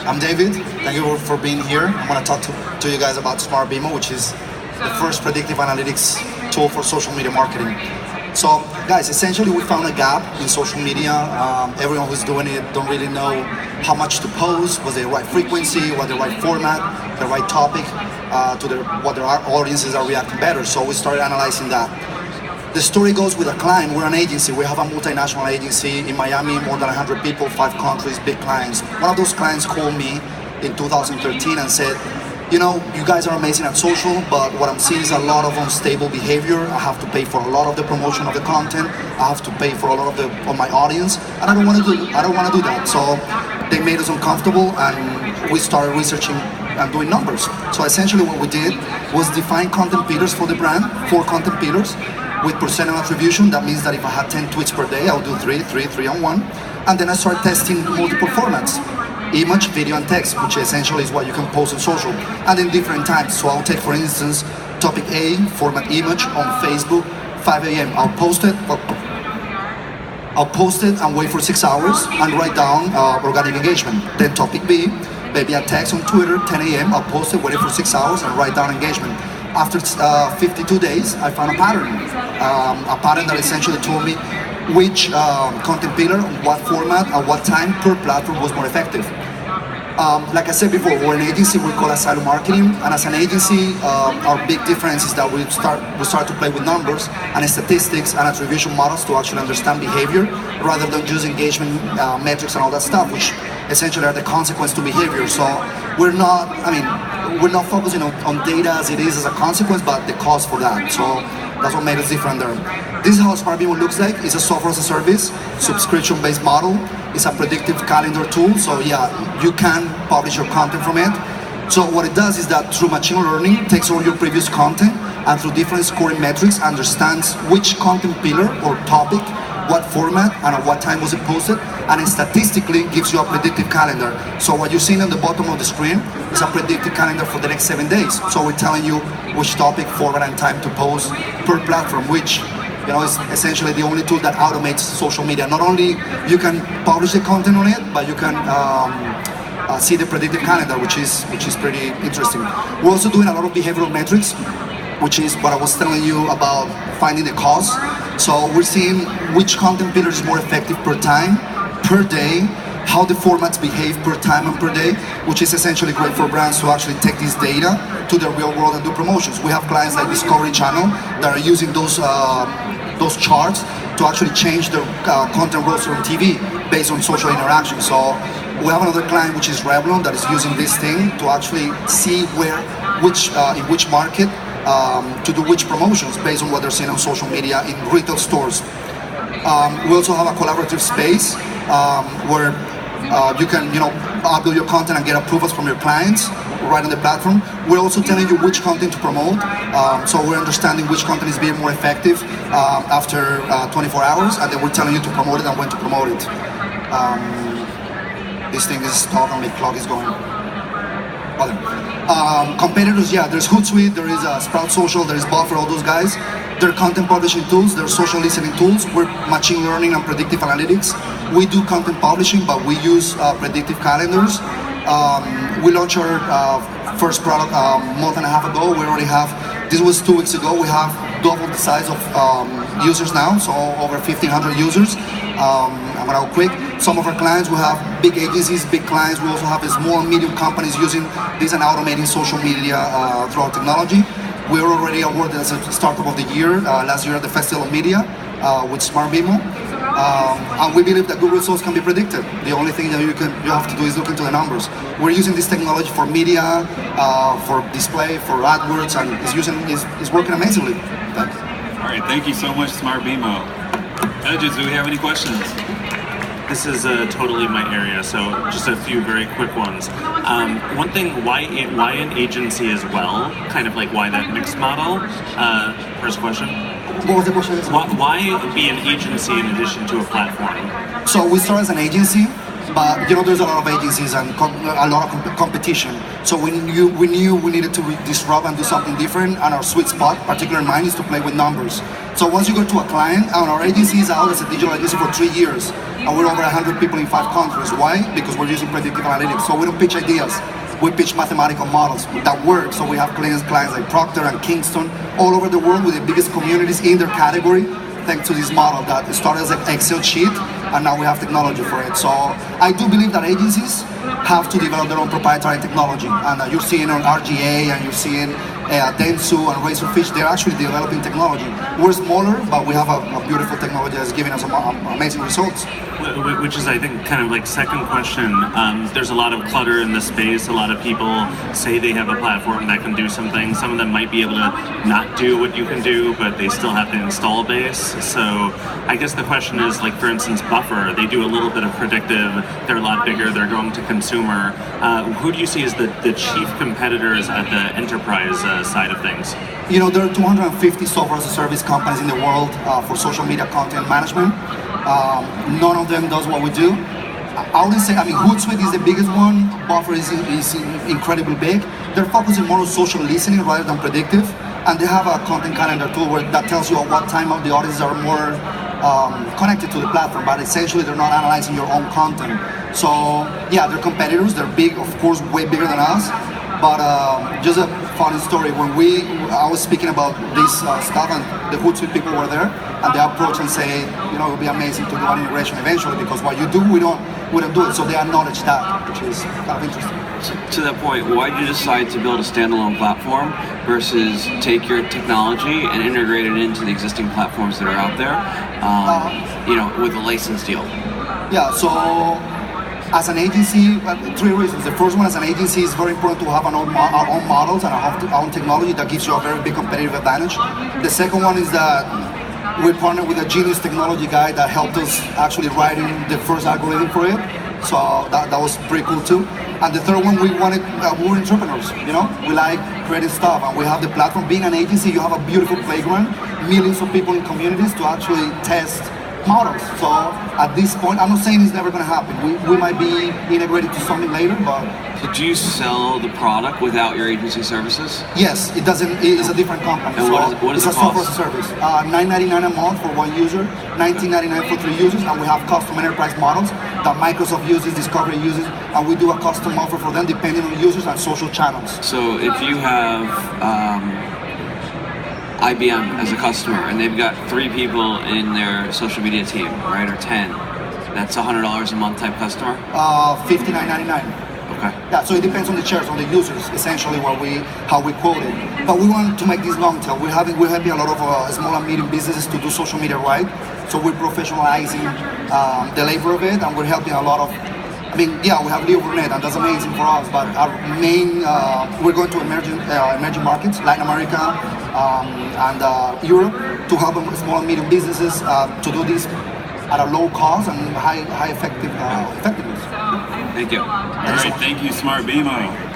I'm David. Thank you for being here. I'm going to talk to you guys about Smart BEEMO, which is the first predictive analytics tool for social media marketing. So, guys, essentially we found a gap in social media. Everyone who's doing it don't really know how much to post, what's the right frequency, what the right format, the right topic, what their audiences are reacting better. So we started analyzing that. The story goes with a client. We're an agency. We have a multinational agency in Miami, more than 100 people, 5 countries, big clients. One of those clients called me in 2013 and said, you know, you guys are amazing at social, but what I'm seeing is a lot of unstable behavior. I have to pay for a lot of the promotion of the content. I have to pay for a lot of my audience, and I don't want to do that. So they made us uncomfortable, and we started researching and doing numbers. So essentially what we did was define content pillars for the brand, 4 content pillars with percent of attribution. That means that if I had 10 tweets per day, I'll do 3 on 1. And then I started testing multiple formats. Image, video, and text, which essentially is what you can post on social, and in different times. So I'll take, for instance, topic A, format image on Facebook, 5 a.m. I'll post it and wait for 6 hours and write down organic engagement. Then topic B, maybe a text on Twitter, 10 a.m. I'll post it, wait for 6 hours and write down engagement. After 52 days, I found a pattern that essentially told me which content pillar, what format, at what time per platform was more effective. Like I said before, we're an agency, we call it silo marketing, and as an agency, our big difference is that we start to play with numbers and statistics and attribution models to actually understand behavior, rather than just engagement metrics and all that stuff, which essentially are the consequence to behavior. So we're not focusing on data as it is as a consequence, but the cost for that. So that's what made us different there. This is how Smart BEEMO looks like. It's a software as a service, subscription-based model. It's a predictive calendar tool, so yeah, you can publish your content from it. So what it does is that through machine learning, it takes all your previous content and through different scoring metrics, understands which content pillar or topic, what format, and at what time was it posted, and it statistically gives you a predictive calendar. So what you're seeing on the bottom of the screen is a predictive calendar for the next 7 days. So we're telling you which topic, format, and time to post per platform, which is essentially the only tool that automates social media. Not only you can publish the content on it, but you can see the predictive calendar, which is pretty interesting. We're also doing a lot of behavioral metrics, which is what I was telling you about finding the cause. So we're seeing which content pillar is more effective per time, per day, how the formats behave per time and per day, which is essentially great for brands to actually take this data to the real world and do promotions. We have clients like Discovery Channel that are using those charts to actually change their content roster on TV based on social interaction. So we have another client, which is Revlon, that is using this thing to actually see in which market to do which promotions based on what they're seeing on social media in retail stores. We also have a collaborative space where you can upload your content and get approvals from your clients right on the platform. We're also telling you which content to promote, so we're understanding which content is being more effective after 24 hours, and then we're telling you to promote it and when to promote it. This thing is stuck and the clock is going. Competitors, yeah, there's Hootsuite, there is Sprout Social, there is Buffer, all those guys. They're content publishing tools, they're social listening tools. We're machine learning and predictive analytics. We do content publishing, but we use predictive calendars. We launched our first product a month and a half ago. We already have, this was 2 weeks ago, we have double the size of users now, so over 1,500 users. I'm gonna go quick. Some of our clients, we have big agencies, big clients. We also have small and medium companies using this and automating social media through our technology. We were already awarded as a Startup of the Year last year at the Festival of Media with Smart BEEMO. And we believe that good results can be predicted. The only thing that you have to do is look into the numbers. We're using this technology for media, for display, for AdWords, and it's working amazingly. Thanks. All right, thank you so much, Smart BEEMO. Judges, do we have any questions? This is totally my area, so just a few very quick ones. One thing, why an agency as well? Kind of like why that mixed model? First question. What was the question? Why be an agency in addition to a platform? So we started as an agency, but there's a lot of agencies and a lot of competition. So we knew we needed to disrupt and do something different, and our sweet spot, particularly mine, is to play with numbers. So once you go to a client, and our agency is out as a digital agency for 3 years, and we're over 100 people in 5 countries. Why? Because we're using predictive analytics. So we don't pitch ideas. We pitch mathematical models that work. So we have clients like Procter and Kingston all over the world with the biggest communities in their category, thanks to this model that started as an Excel sheet, and now we have technology for it. So I do believe that agencies have to develop their own proprietary technology, and you're seeing on RGA, and you're seeing Dentsu and Razorfish, they're actually developing technology. We're smaller, but we have a beautiful technology that's giving us amazing results. Which is, I think, kind of like second question. There's a lot of clutter in the space. A lot of people say they have a platform that can do something. Some of them might be able to not do what you can do, but they still have the install base. So I guess the question is, like, for instance, Buffer, they do a little bit of predictive. They're a lot bigger. They're going to consumer. Who do you see as the chief competitors at the enterprise side of things? You know, there are 250 software as a service companies in the world for social media content management. None of them does what we do. I wouldn't say, I mean, Hootsuite is the biggest one. Buffer is incredibly big. They're focusing more on social listening rather than predictive. And they have a content calendar tool that tells you at what time of the audiences are more connected to the platform, but essentially they're not analyzing your own content. So yeah, they're competitors. They're big, of course, way bigger than us. But just a funny story, when I was speaking about this stuff, and the Hootsuite people were there, and they approached and say, you know, it would be amazing to do an integration eventually, because what you do, we don't do it. So they acknowledge that, which is kind of interesting. To that point, why did you decide to build a standalone platform versus take your technology and integrate it into the existing platforms that are out there, you know, with a license deal? Yeah, so as an agency, 3 reasons. The first one, as an agency, is very important to have our own models and our own technology that gives you a very big competitive advantage. The second one is that we partnered with a genius technology guy that helped us actually writing the first algorithm for it. So that was pretty cool too. And the third one, we were entrepreneurs, you know? We like creating stuff, and we have the platform. Being an agency, you have a beautiful playground, millions of people in communities to actually test models. So at this point, I'm not saying it's never going to happen. We might be integrated to something later, but... Did you sell the product without your agency services? Yes, it doesn't. It's a different company. And So what is it's the a software cost? as a service. $9.99 a month for 1 user, $19.99 for 3 users, and we have custom enterprise models that Microsoft uses, Discovery uses, and we do a custom offer for them depending on the users and social channels. So if you have IBM as a customer and they've got 3 people in their social media team, right, or 10, that's $100 a month type customer? $59.99. Okay. Yeah, so it depends on the shares, on the users, essentially how we quote it. But we want to make this long tail. We're helping a lot of small and medium businesses to do social media right. So we're professionalizing the labor of it, and we're helping a lot of, I mean, yeah, we have Leo Burnett, and that's amazing for us, but our main, we're going to emerging markets, Latin America and Europe, to help small and medium businesses to do this at a low cost and high effectiveness. Thank you. All right, thank you, Smart BEEMO.